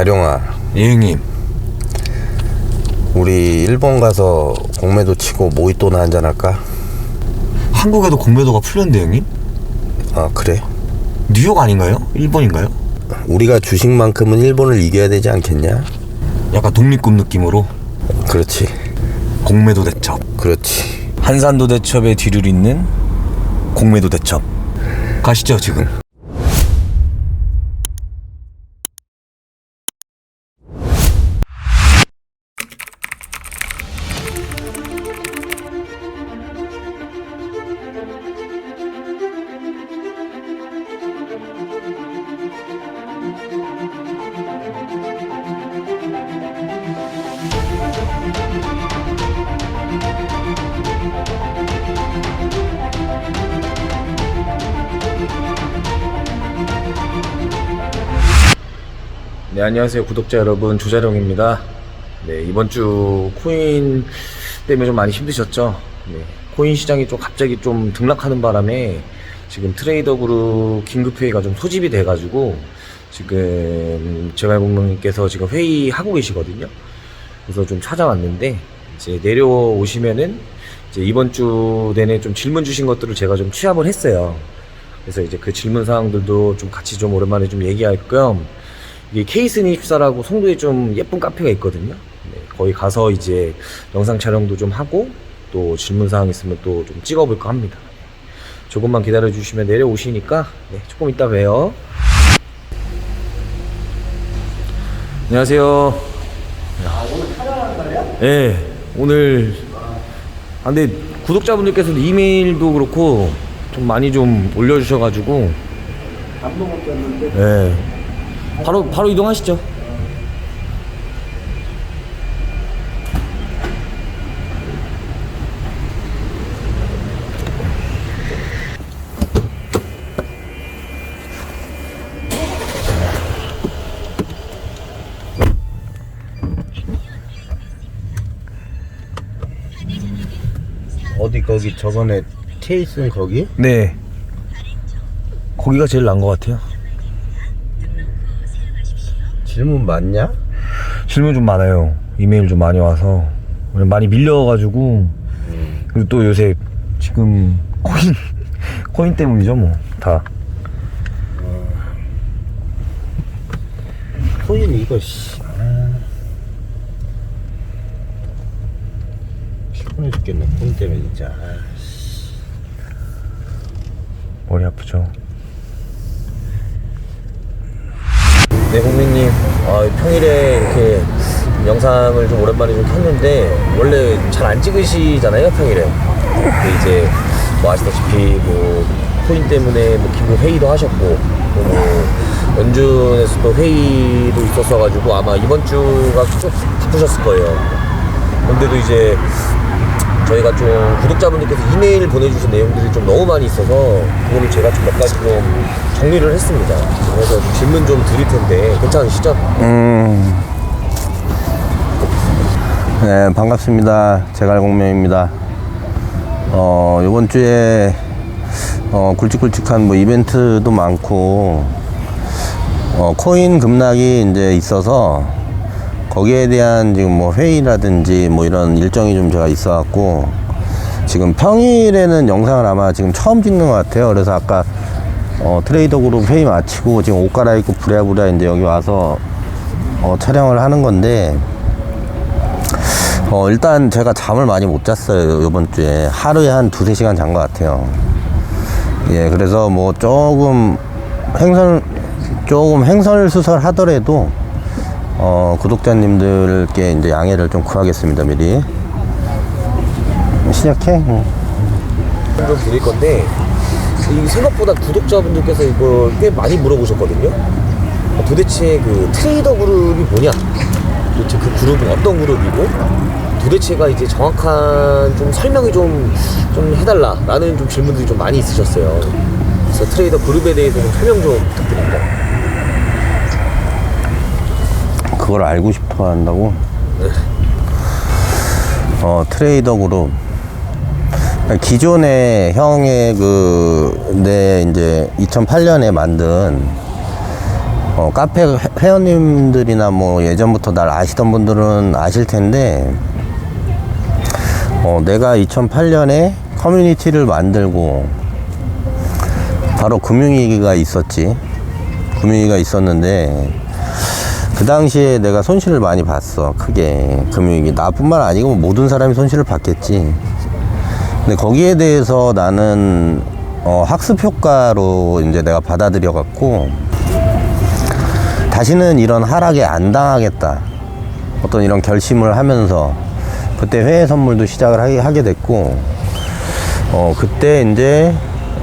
자룡아, 예 형님. 우리 일본 가서 공매도 치고 모히또나 한잔 할까? 한국에도 공매도가 풀렸는데 형님? 아, 그래? 뉴욕 아닌가요? 일본인가요? 우리가 주식만큼은 일본을 이겨야 되지 않겠냐? 약간 독립군 느낌으로 그렇지, 공매도 대첩. 그렇지. 한산도 대첩의 뒤를 잇는 공매도 대첩. 가시죠 지금. 네, 안녕하세요 구독자 여러분, 조자룡입니다. 네, 이번 주 코인 때문에 좀 많이 힘드셨죠? 네, 코인 시장이 좀 갑자기 좀 등락하는 바람에 지금 트레이더 그룹 긴급회의가 좀 소집이 돼가지고 지금 제갈공명님께서 지금 회의하고 계시거든요. 그래서 좀 찾아왔는데, 이제 내려오시면은 이제 이번 주 내내 좀 질문 주신 것들을 제가 좀 취합을 했어요. 그래서 이제 그 질문 사항들도 좀 같이 좀 오랜만에 좀 얘기할 겸, 이게 케이스니14라고 송도에 좀 예쁜 카페가 있거든요. 네, 거기 가서 이제 영상 촬영도 좀 하고 또 질문사항 있으면 또 좀 찍어볼까 합니다. 조금만 기다려 주시면 내려오시니까 네, 조금 이따 봬요. 안녕하세요. 오늘 촬영하는 날이야? 네, 오늘 근데 구독자분들께서도 이메일도 그렇고 좀 많이 좀 올려주셔가지고 감동밖에 없는데. 네, 바로 이동하시죠. 어디 거기 저번에 케이스는 거기? 네, 거기가 제일 나은 것 같아요. 질문 많냐? 질문 좀 많아요. 이메일 좀 많이 와서 많이 밀려가지고. 그리고 또 요새 지금 코인 때문이죠 뭐 다. 코인 이거 피곤해 죽겠네, 코인 때문에 진짜. 머리 아프죠. 네, 국민님, 평일에 이렇게 영상을 좀 오랜만에 좀 켰는데 원래 잘 안 찍으시잖아요, 평일에. 근데 이제 뭐 아시다시피 뭐 코인 때문에 뭐 긴급 회의도 하셨고, 또 뭐 연준에서 또 회의도 있었어가지고 아마 이번 주가 좀 바쁘셨을 거예요. 근데도 이제 저희가 좀 구독자분들께서 이메일 보내주신 내용들이 좀 너무 많이 있어서 그거를 제가 좀 몇 가지 좀 정리를 했습니다. 그래서 좀 질문 좀 드릴 텐데 괜찮으시죠? 네, 반갑습니다. 제갈공명입니다. 이번 주에 굵직굵직한 뭐 이벤트도 많고 코인 급락이 이제 있어서 거기에 대한 지금 뭐 회의라든지 뭐 이런 일정이 좀 제가 있어갖고 지금 평일에는 영상을 아마 지금 처음 찍는 것 같아요. 그래서 아까 트레이더 그룹 회의 마치고 지금 옷 갈아입고 부랴부랴 이제 여기 와서 촬영을 하는 건데, 일단 제가 잠을 많이 못 잤어요. 이번 주에 하루에 한 2-3시간 잔 것 같아요. 예, 그래서 뭐 조금 횡설수설 하더라도 구독자님들께 이제 양해를 좀 구하겠습니다. 미리 시작해. 좀 드릴 건데, 이 생각보다 구독자분들께서 이걸 꽤 많이 물어보셨거든요. 도대체 그 트레이더 그룹이 뭐냐? 도대체 그 그룹은 어떤 그룹이고, 도대체가 이제 정확한 좀 설명이 좀 해달라라는 좀 질문들이 좀 많이 있으셨어요. 그래서 트레이더 그룹에 대해서 좀 설명 좀 부탁드립니다. 그걸 알고 싶어 한다고? 트레이더 그룹, 기존에 형의 내 이제 2008년에 만든 카페 회원님들이나 뭐 예전부터 날 아시던 분들은 아실 텐데, 내가 2008년에 커뮤니티를 만들고 바로 금융위기가 있었지. 금융위기가 있었는데 그 당시에 내가 손실을 많이 봤어. 크게. 금융위기 나뿐만 아니고 모든 사람이 손실을 받겠지. 근데 거기에 대해서 나는 학습 효과로 이제 내가 받아들여 갖고 다시는 이런 하락에 안 당하겠다, 어떤 이런 결심을 하면서 그때 회의 선물도 시작을 하게 됐고, 그때 이제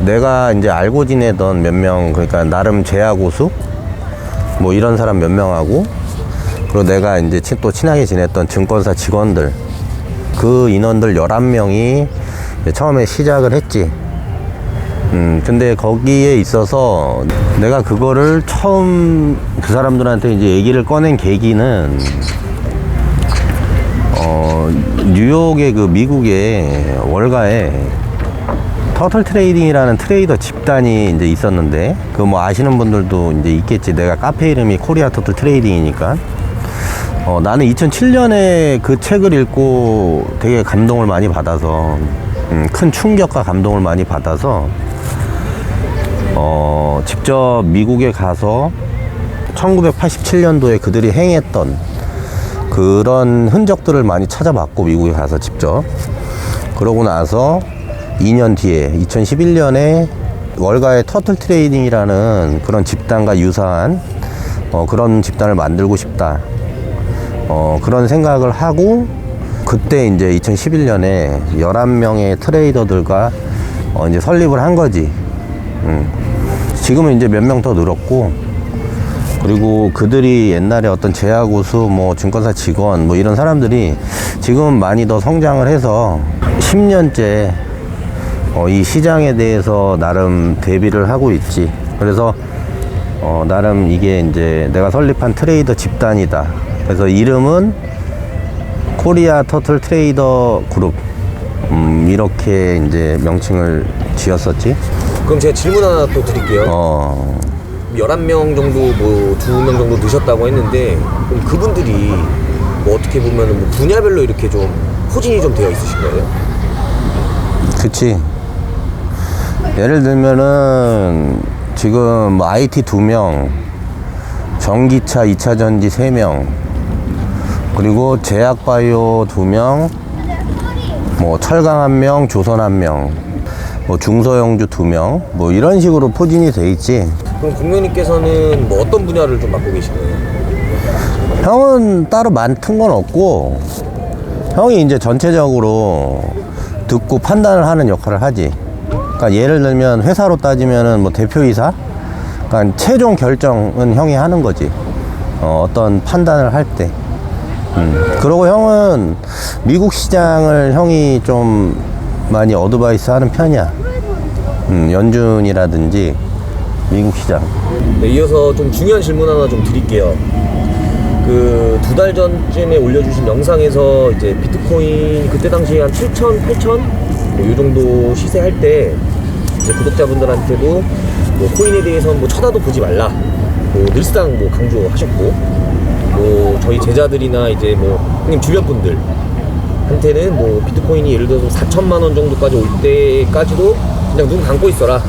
내가 이제 알고 지내던 몇 명, 그러니까 나름 제야고수 뭐 이런 사람 몇 명하고, 그리고 내가 이제 또 친하게 지냈던 증권사 직원들, 그 인원들 11명이 처음에 시작을 했지. 근데 거기에 있어서 내가 그거를 처음 그 사람들한테 이제 얘기를 꺼낸 계기는, 뉴욕의 그 미국의 월가에 터틀 트레이딩이라는 트레이더 집단이 이제 있었는데, 그 뭐 아시는 분들도 이제 있겠지. 내가 카페 이름이 코리아 터틀 트레이딩이니까. 나는 2007년에 그 책을 읽고 되게 감동을 많이 받아서, 큰 충격과 감동을 많이 받아서, 직접 미국에 가서 1987년도에 그들이 행했던 그런 흔적들을 많이 찾아봤고, 미국에 가서 직접. 그러고 나서 2년 뒤에 2011년에 월가의 터틀 트레이딩이라는 그런 집단과 유사한 그런 집단을 만들고 싶다, 그런 생각을 하고, 그때 이제 2011년에 11명의 트레이더들과 이제 설립을 한 거지. 지금은 이제 몇 명 더 늘었고, 그리고 그들이 옛날에 어떤 제야고수, 뭐 증권사 직원, 뭐 이런 사람들이 지금은 많이 더 성장을 해서 10년째 이 시장에 대해서 나름 대비를 하고 있지. 그래서 나름 이게 이제 내가 설립한 트레이더 집단이다. 그래서 이름은 코리아 터틀 트레이더 그룹, 이렇게 이제 명칭을 지었었지. 그럼 제가 질문 하나 또 드릴게요. 11명 정도, 뭐 2명 정도 드셨다고 했는데, 그럼 그분들이 뭐 어떻게 보면 뭐 분야별로 이렇게 좀 포진이 좀 되어 있으신 거예요? 그치. 예를 들면은 지금 뭐 IT 2명, 전기차 2차전지 3명, 그리고 제약바이오 2명, 뭐 철강 1명, 조선 1명, 뭐 중소형주 2명, 뭐 이런 식으로 포진이 돼 있지. 그럼 공명님께서는 뭐 어떤 분야를 좀 맡고 계신 거예요? 형은 따로 많은 건 없고, 형이 이제 전체적으로 듣고 판단을 하는 역할을 하지. 그러니까 예를 들면 회사로 따지면은 뭐 대표이사, 그러니까 최종 결정은 형이 하는 거지. 어떤 판단을 할 때. 그리고 형은 미국 시장을 형이 좀 많이 어드바이스 하는 편이야. 연준이라든지 미국 시장. 네, 이어서 좀 중요한 질문 하나 좀 드릴게요. 그 2달 전쯤에 올려주신 영상에서 이제 비트코인 그때 당시에 한 7,000, 8,000? 뭐 이 정도 시세할 때 이제 구독자분들한테도 뭐 코인에 대해서는 뭐 쳐다도 보지 말라, 뭐 늘상 뭐 강조하셨고, 뭐 저희 제자들이나 이제 뭐 형님 주변 분들한테는 뭐 비트코인이 예를 들어서 4천만 원 정도까지 올 때까지도 그냥 눈 감고 있어라,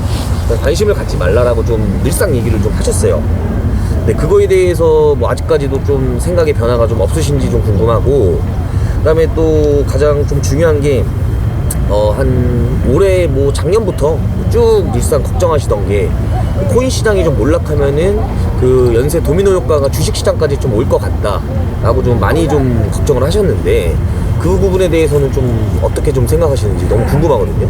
관심을 갖지 말라라고 좀 늘상 얘기를 좀 하셨어요. 근데 그거에 대해서 뭐 아직까지도 좀 생각의 변화가 좀 없으신지 좀 궁금하고, 그 다음에 또 가장 좀 중요한 게 한 올해 뭐 작년부터 쭉 일상 걱정하시던 게 코인 시장이 좀 몰락하면은 그 연쇄 도미노 효과가 주식 시장까지 좀 올 것 같다 라고 좀 많이 좀 걱정을 하셨는데, 그 부분에 대해서는 좀 어떻게 좀 생각하시는지 너무 궁금하거든요.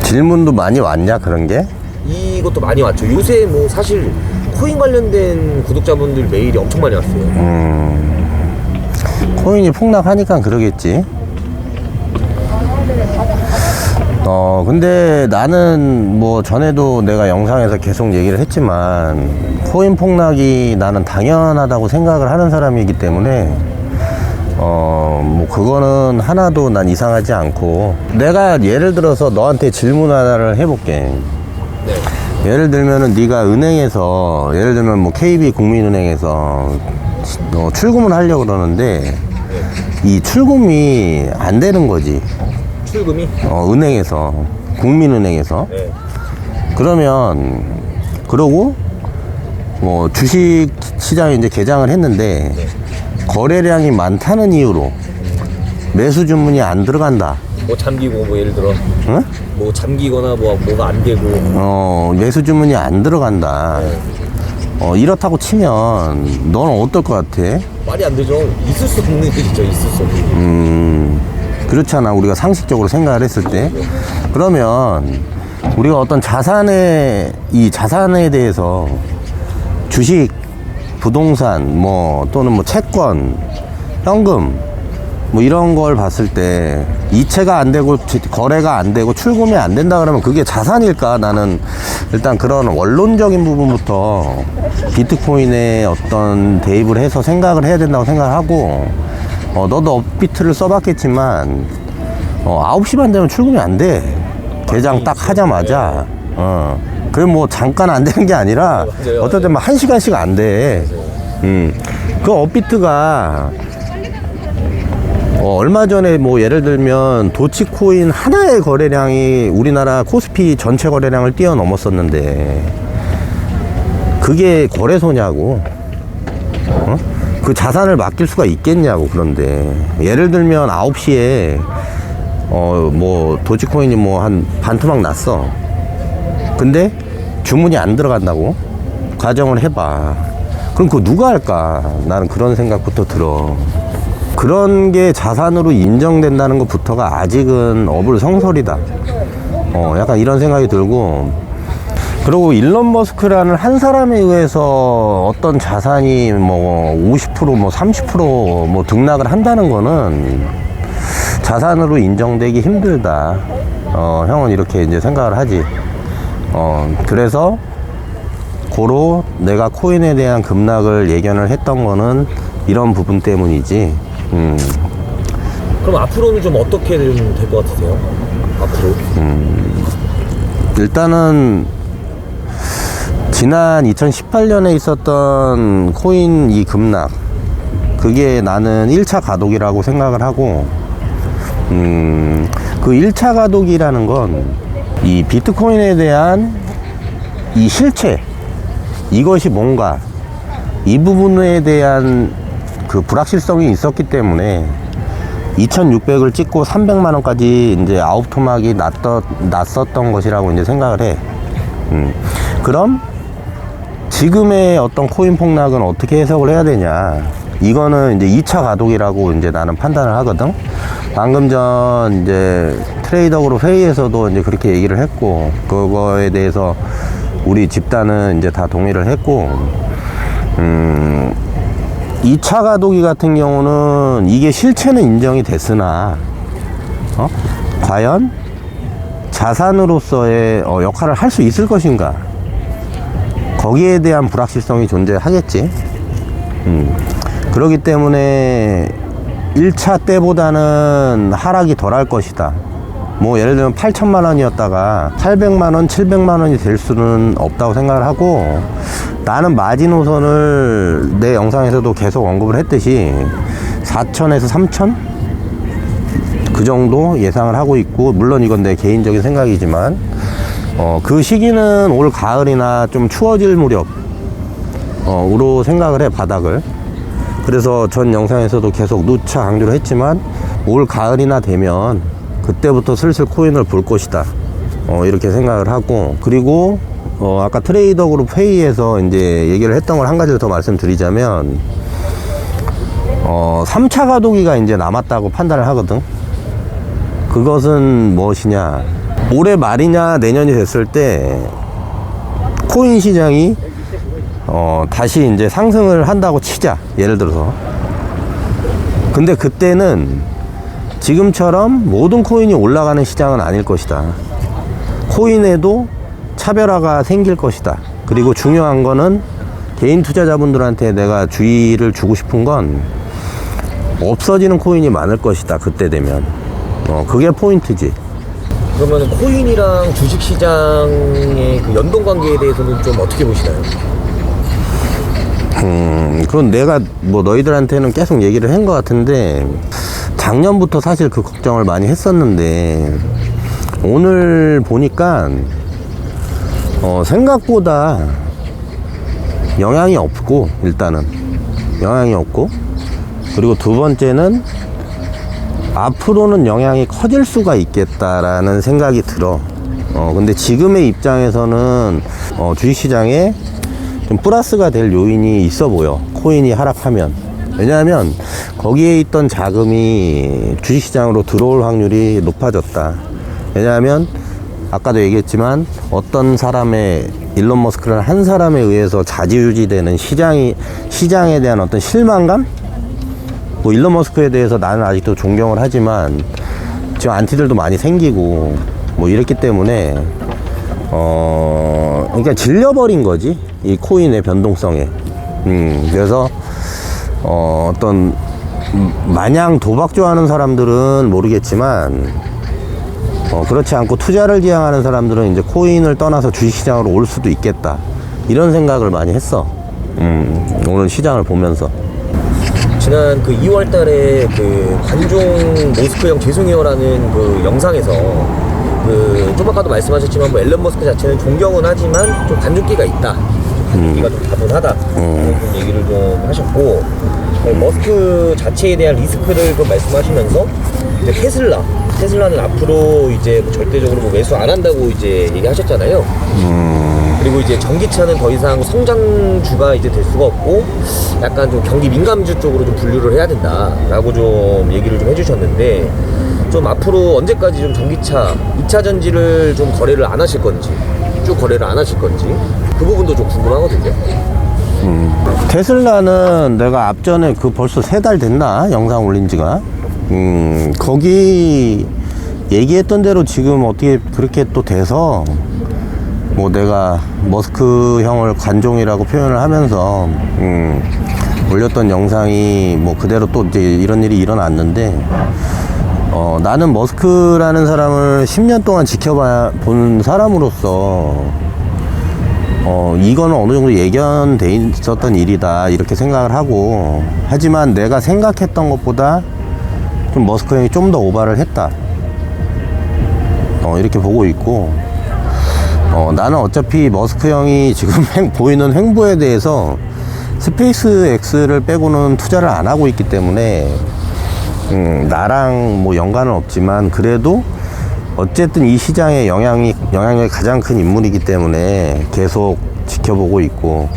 질문도 많이 왔냐, 그런 게? 이것도 많이 왔죠. 요새 뭐 사실 코인 관련된 구독자분들 메일이 엄청 많이 왔어요. 코인이 폭락하니까 그러겠지. 근데 나는 뭐 전에도 내가 영상에서 계속 얘기를 했지만, 코인 폭락이 나는 당연하다고 생각을 하는 사람이기 때문에 뭐 그거는 하나도 난 이상하지 않고, 내가 예를 들어서 너한테 질문 하나를 해볼게. 네. 예를 들면은 네가 은행에서, 예를 들면 뭐 KB 국민은행에서 출금을 하려고 그러는데 이 출금이 안 되는 거지. 출금이? 은행에서, 국민은행에서. 네. 그러면 그러고 뭐 주식 시장에 이제 개장을 했는데 거래량이 많다는 이유로 매수 주문이 안 들어간다. 뭐 잠기고 뭐 예를 들어 응? 뭐 잠기거나 뭐가 안 되고 매수 주문이 안 들어간다. 이렇다고 치면 너는 어떨 것 같아? 말이 안 되죠. 있을 수 없는 일이죠. 있을 수 없는 일. 그렇잖아. 우리가 상식적으로 생각을 했을 때. 그러면 우리가 어떤 이 자산에 대해서 주식, 부동산, 뭐 또는 뭐 채권, 현금 뭐 이런 걸 봤을 때 이체가 안 되고 거래가 안 되고 출금이 안 된다 그러면 그게 자산일까? 나는 일단 그런 원론적인 부분부터 비트코인에 어떤 대입을 해서 생각을 해야 된다고 생각하고, 너도 업비트를 써봤겠지만 9시 반 되면 출금이 안 돼. 개장 딱 하자마자. 그게 뭐 잠깐 안 되는 게 아니라 맞아요. 어떨 때는 1시간씩 안 돼. 그 업비트가 얼마 전에 뭐 예를 들면 도치코인 하나의 거래량이 우리나라 코스피 전체 거래량을 뛰어넘었었는데 그게 거래소냐고. 그 자산을 맡길 수가 있겠냐고. 그런데 예를 들면 9시에 뭐 도치코인이 뭐 한 반토막 났어. 근데 주문이 안 들어간다고 가정을 해봐. 그럼 그거 누가 할까? 나는 그런 생각부터 들어. 그런 게 자산으로 인정된다는 것부터가 아직은 어불성설이다. 약간 이런 생각이 들고, 그리고 일론 머스크라는 한 사람에 의해서 어떤 자산이 뭐 50% 뭐 30% 등락을 한다는 거는 자산으로 인정되기 힘들다. 형은 이렇게 이제 생각을 하지. 그래서 고로 내가 코인에 대한 급락을 예견을 했던 거는 이런 부분 때문이지. 그럼 앞으로는 좀 어떻게 될 것 같으세요? 앞으로? 일단은 지난 2018년에 있었던 코인 이 급락, 그게 나는 1차 가독이라고 생각을 하고, 그 1차 가독이라는 건 이 비트코인에 대한 이 실체, 이것이 뭔가, 이 부분에 대한 그 불확실성이 있었기 때문에 2600을 찍고 300만원까지 이제 아웃토막이 났었던 것이라고 이제 생각을 해. 그럼 지금의 어떤 코인 폭락은 어떻게 해석을 해야 되냐. 이거는 이제 2차 가독이라고 이제 나는 판단을 하거든. 방금 전 이제 트레이더그룹 회의에서도 이제 그렇게 얘기를 했고, 그거에 대해서 우리 집단은 이제 다 동의를 했고, 2차 가독이 같은 경우는 이게 실체는 인정이 됐으나, 과연 자산으로서의 역할을 할 수 있을 것인가? 거기에 대한 불확실성이 존재하겠지. 그렇기 때문에 1차 때보다는 하락이 덜 할 것이다. 뭐 예를 들면 8천만 원이었다가 800만 원, 700만 원이 될 수는 없다고 생각을 하고, 나는 마지노선을 내 영상에서도 계속 언급을 했듯이 4천에서 3천? 그 정도 예상을 하고 있고, 물론 이건 내 개인적인 생각이지만 그 시기는 올 가을이나 좀 추워질 무렵 으로 생각을 해, 바닥을. 그래서 전 영상에서도 계속 누차 강조를 했지만 올 가을이나 되면 그때부터 슬슬 코인을 볼 것이다, 이렇게 생각을 하고, 그리고 아까 트레이더 그룹 회의에서 이제 얘기를 했던 걸 한 가지를 더 말씀드리자면 3차 가독기가 이제 남았다고 판단을 하거든. 그것은 무엇이냐, 올해 말이냐 내년이 됐을 때 코인 시장이 다시 이제 상승을 한다고 치자, 예를 들어서. 근데 그때는 지금처럼 모든 코인이 올라가는 시장은 아닐 것이다. 코인에도 차별화가 생길 것이다. 그리고 중요한 거는 개인 투자자분들한테 내가 주의를 주고 싶은 건 없어지는 코인이 많을 것이다, 그때 되면. 그게 포인트지. 그러면 코인이랑 주식시장의 그 연동 관계에 대해서는 좀 어떻게 보시나요? 그건 내가 뭐 너희들한테는 계속 얘기를 한 것 같은데, 작년부터 사실 그 걱정을 많이 했었는데, 오늘 보니까 생각보다 영향이 없고, 일단은 영향이 없고, 그리고 두 번째는 앞으로는 영향이 커질 수가 있겠다라는 생각이 들어. 근데 지금의 입장에서는 주식시장에 좀 플러스가 될 요인이 있어 보여, 코인이 하락하면. 왜냐하면 거기에 있던 자금이 주식시장으로 들어올 확률이 높아졌다. 왜냐하면 아까도 얘기했지만 어떤 사람의, 일론 머스크라는 한 사람에 의해서 좌지우지되는 시장에 대한 어떤 실망감? 뭐 일론 머스크에 대해서 나는 아직도 존경을 하지만 지금 안티들도 많이 생기고 뭐 이랬기 때문에 그러니까 질려버린 거지, 이 코인의 변동성에. 그래서 어떤 마냥 도박 좋아하는 사람들은 모르겠지만 그렇지 않고 투자를 지향하는 사람들은 이제 코인을 떠나서 주식시장으로 올 수도 있겠다, 이런 생각을 많이 했어. 오늘 시장을 보면서. 지난 그 2월 달에 그 관종 모스크형 죄송해요라는 그 영상에서 좀 아까도 말씀하셨지만 뭐 앨런 머스크 자체는 존경은 하지만 좀 관종기가 있다. 관종기가 좀 다분하다. 그런 얘기를 좀 하셨고, 머스크 자체에 대한 리스크를 좀 말씀하시면서 이제 테슬라는 앞으로 이제 뭐 절대적으로 뭐 매수 안 한다고 이제 얘기하셨잖아요. 그리고 이제 전기차는 더 이상 성장주가 이제 될 수가 없고 약간 좀 경기 민감주 쪽으로 좀 분류를 해야 된다라고 좀 얘기를 좀 해주셨는데, 좀 앞으로 언제까지 좀 전기차 2차 전지를 좀 거래를 안 하실 건지, 쭉 거래를 안 하실 건지, 그 부분도 좀 궁금하거든요. 테슬라는 내가 앞전에 벌써 3달 됐나? 영상 올린 지가. 거기 얘기했던 대로 지금 어떻게 그렇게 또 돼서, 뭐 내가 머스크 형을 관종이라고 표현을 하면서 올렸던 영상이 뭐 그대로 또 이제 이런 일이 일어났는데, 나는 머스크라는 사람을 10년 동안 지켜본 사람으로서 이거는 어느 정도 예견돼 있었던 일이다, 이렇게 생각을 하고, 하지만 내가 생각했던 것보다 좀 머스크 형이 좀 더 오바를 했다, 이렇게 보고 있고, 나는 어차피 머스크 형이 지금 보이는 행보에 대해서 스페이스 X를 빼고는 투자를 안 하고 있기 때문에 나랑 뭐 연관은 없지만 그래도 어쨌든 이 시장에 영향력이 가장 큰 인물이기 때문에 계속 지켜보고 있고,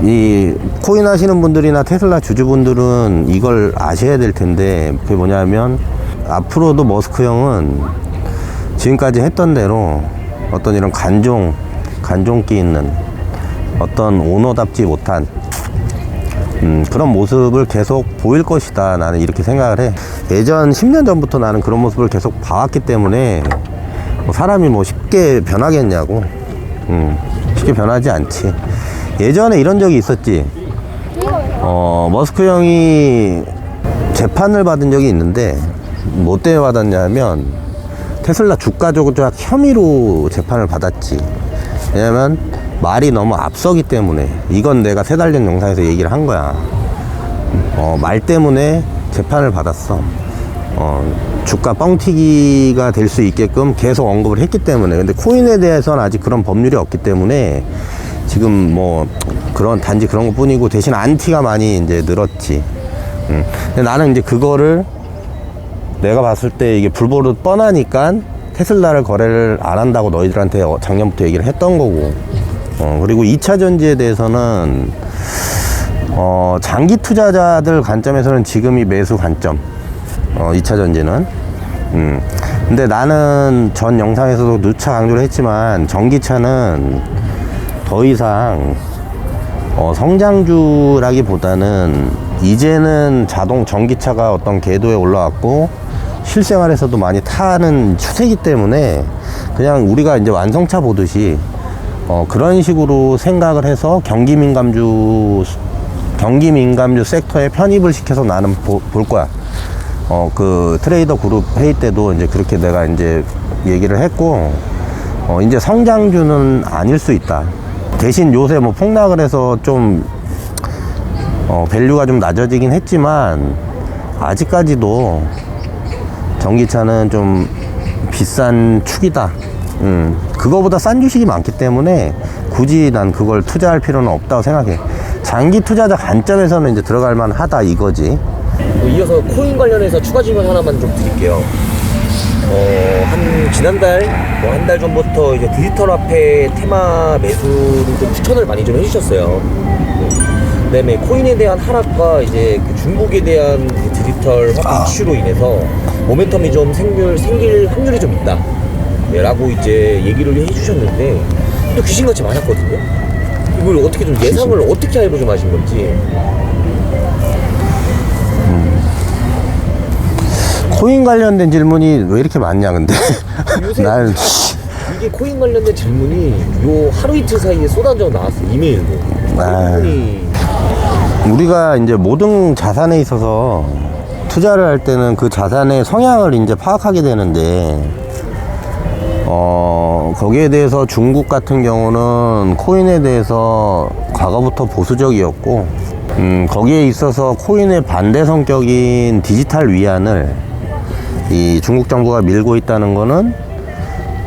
이 코인 하시는 분들이나 테슬라 주주분들은 이걸 아셔야 될 텐데, 그게 뭐냐면 앞으로도 머스크 형은 지금까지 했던 대로 어떤 이런 관종기 있는 어떤 오너답지 못한 그런 모습을 계속 보일 것이다, 나는 이렇게 생각을 해. 예전 10년 전부터 나는 그런 모습을 계속 봐왔기 때문에 사람이 뭐 쉽게 변하겠냐고. 쉽게 변하지 않지. 예전에 이런 적이 있었지. 머스크 형이 재판을 받은 적이 있는데, 뭐 때문에 받았냐면 테슬라 주가 조작 혐의로 재판을 받았지. 왜냐면 말이 너무 앞서기 때문에. 이건 내가 3달 전 영상에서 얘기를 한 거야. 말 때문에 재판을 받았어. 주가 뻥튀기가 될 수 있게끔 계속 언급을 했기 때문에. 근데 코인에 대해서는 아직 그런 법률이 없기 때문에 지금 뭐 단지 그런 것 뿐이고, 대신 안티가 많이 이제 늘었지. 근데 나는 이제 그거를 내가 봤을 때 이게 불보듯 뻔하니까 테슬라를 거래를 안 한다고 너희들한테 작년부터 얘기를 했던 거고, 그리고 2차 전지에 대해서는 장기 투자자들 관점에서는 지금이 매수 관점, 2차 전지는. 근데 나는 전 영상에서도 누차 강조를 했지만 전기차는 더 이상 성장주라기보다는 이제는 전기차가 어떤 궤도에 올라왔고 실생활에서도 많이 타는 추세이기 때문에 그냥 우리가 이제 완성차 보듯이 그런 식으로 생각을 해서 경기 민감주 섹터에 편입을 시켜서 나는 볼 거야. 그 트레이더 그룹 회의 때도 이제 그렇게 내가 이제 얘기를 했고, 이제 성장주는 아닐 수 있다. 대신 요새 뭐 폭락을 해서 좀, 밸류가 좀 낮아지긴 했지만, 아직까지도 전기차는 좀 비싼 축이다. 그거보다 싼 주식이 많기 때문에 굳이 난 그걸 투자할 필요는 없다고 생각해. 장기 투자자 관점에서는 이제 들어갈 만하다 이거지. 이어서 코인 관련해서 추가 질문 하나만 좀 드릴게요. 한 지난달 뭐 한 달 전부터 이제 디지털 화폐 테마 매수를 좀 추천을 많이 좀 해주셨어요. 그다음에 코인에 대한 하락과 이제 그 중국에 대한 디지털 화폐 이슈로 인해서 모멘텀이 좀 생길 확률이 좀 있다. 네, 라고 이제 얘기를 해주셨는데 또 귀신같이 많았거든요. 이걸 어떻게 좀 예상을 어떻게 알고 좀 하신 건지. 코인 관련된 질문이 왜 이렇게 많냐 근데. 요새 난 이게 코인 관련된 질문이 요 하루 이틀 사이에 쏟아져 나왔어. 이메일로. 부분이 우리가 이제 모든 자산에 있어서 투자를 할 때는 그 자산의 성향을 이제 파악하게 되는데, 거기에 대해서 중국 같은 경우는 코인에 대해서 과거부터 보수적이었고, 거기에 있어서 코인의 반대 성격인 디지털 위안을 이 중국 정부가 밀고 있다는 거는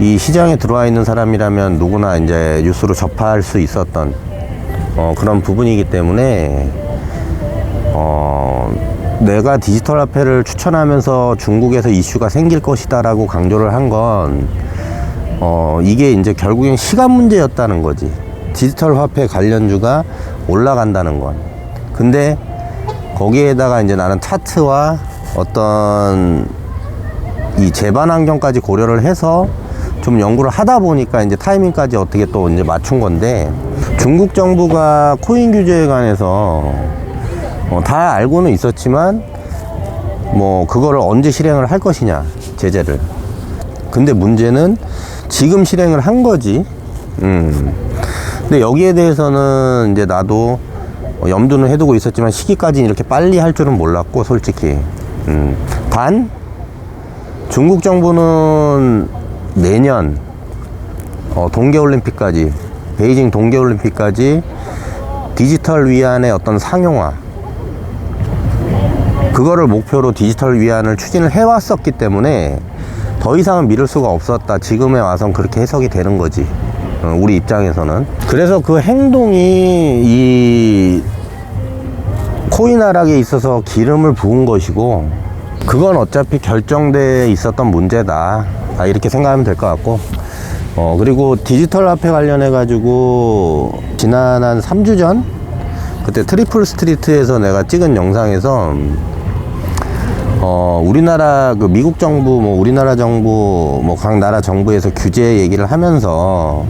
이 시장에 들어와 있는 사람이라면 누구나 이제 뉴스로 접할 수 있었던 그런 부분이기 때문에 내가 디지털 화폐를 추천하면서 중국에서 이슈가 생길 것이다 라고 강조를 한 건 이게 이제 결국엔 시간 문제였다는 거지. 디지털 화폐 관련주가 올라간다는 건. 근데 거기에다가 이제 나는 차트와 어떤 이 재반 환경까지 고려를 해서 좀 연구를 하다 보니까 이제 타이밍까지 어떻게 또 이제 맞춘 건데, 중국 정부가 코인 규제에 관해서 다 알고는 있었지만 뭐 그거를 언제 실행을 할 것이냐, 제재를. 근데 문제는 지금 실행을 한 거지. 근데 여기에 대해서는 이제 나도 염두는 해두고 있었지만 시기까지 이렇게 빨리 할 줄은 몰랐고, 솔직히. 단 중국 정부는 내년 동계올림픽까지, 베이징 동계올림픽까지 디지털 위안의 어떤 상용화, 그거를 목표로 디지털 위안을 추진을 해왔었기 때문에 더 이상은 미룰 수가 없었다. 지금에 와선 그렇게 해석이 되는 거지, 우리 입장에서는. 그래서 그 행동이 이 코인 하락에 있어서 기름을 부은 것이고, 그건 어차피 결정돼 있었던 문제다, 이렇게 생각하면 될 것 같고, 그리고 디지털 화폐 관련해 가지고 지난 한 3주 전 그때 트리플 스트리트에서 내가 찍은 영상에서 우리나라 그 미국 정부, 뭐 우리나라 정부, 뭐 각 나라 정부에서 규제 얘기를 하면서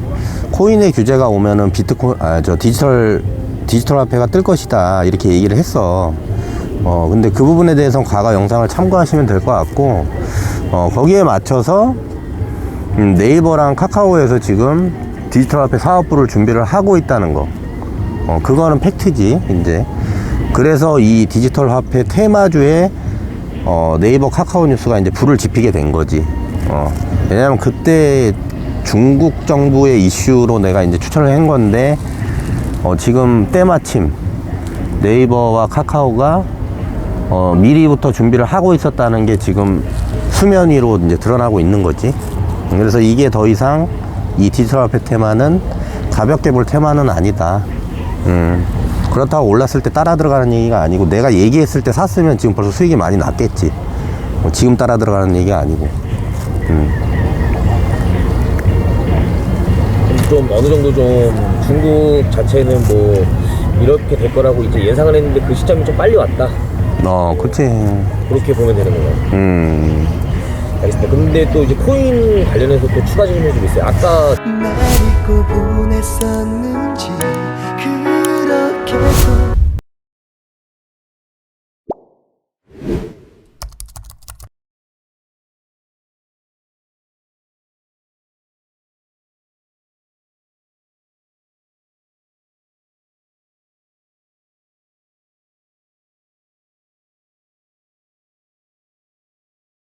코인의 규제가 오면은 디지털 화폐가 뜰 것이다, 이렇게 얘기를 했어. 근데 그 부분에 대해서는 과거 영상을 참고하시면 될 것 같고, 거기에 맞춰서 네이버랑 카카오에서 지금 디지털 화폐 사업부를 준비를 하고 있다는 거, 그거는 팩트지 이제. 그래서 이 디지털 화폐 테마주에 네이버 카카오 뉴스가 이제 불을 지피게 된 거지. 왜냐면 그때 중국 정부의 이슈로 내가 이제 추천을 한 건데, 지금 때마침 네이버와 카카오가 미리부터 준비를 하고 있었다는 게 지금 수면 위로 이제 드러나고 있는 거지. 그래서 이게 더 이상 이 디지털 화폐 테마는 가볍게 볼 테마는 아니다. 그렇다고 올랐을 때 따라 들어가는 얘기가 아니고, 내가 얘기했을 때 샀으면 지금 벌써 수익이 많이 났겠지. 지금 따라 들어가는 얘기가 아니고. 좀 어느 정도 좀 중국 자체는 뭐 이렇게 될 거라고 이제 예상을 했는데 그 시점이 좀 빨리 왔다. 그치. 그렇게 보면 되는 거예요. 알겠습니다. 근데 또 이제 코인 관련해서 또 추가 질문이 좀 있어요. 아까 날 잊고 보냈었는지 그렇게 또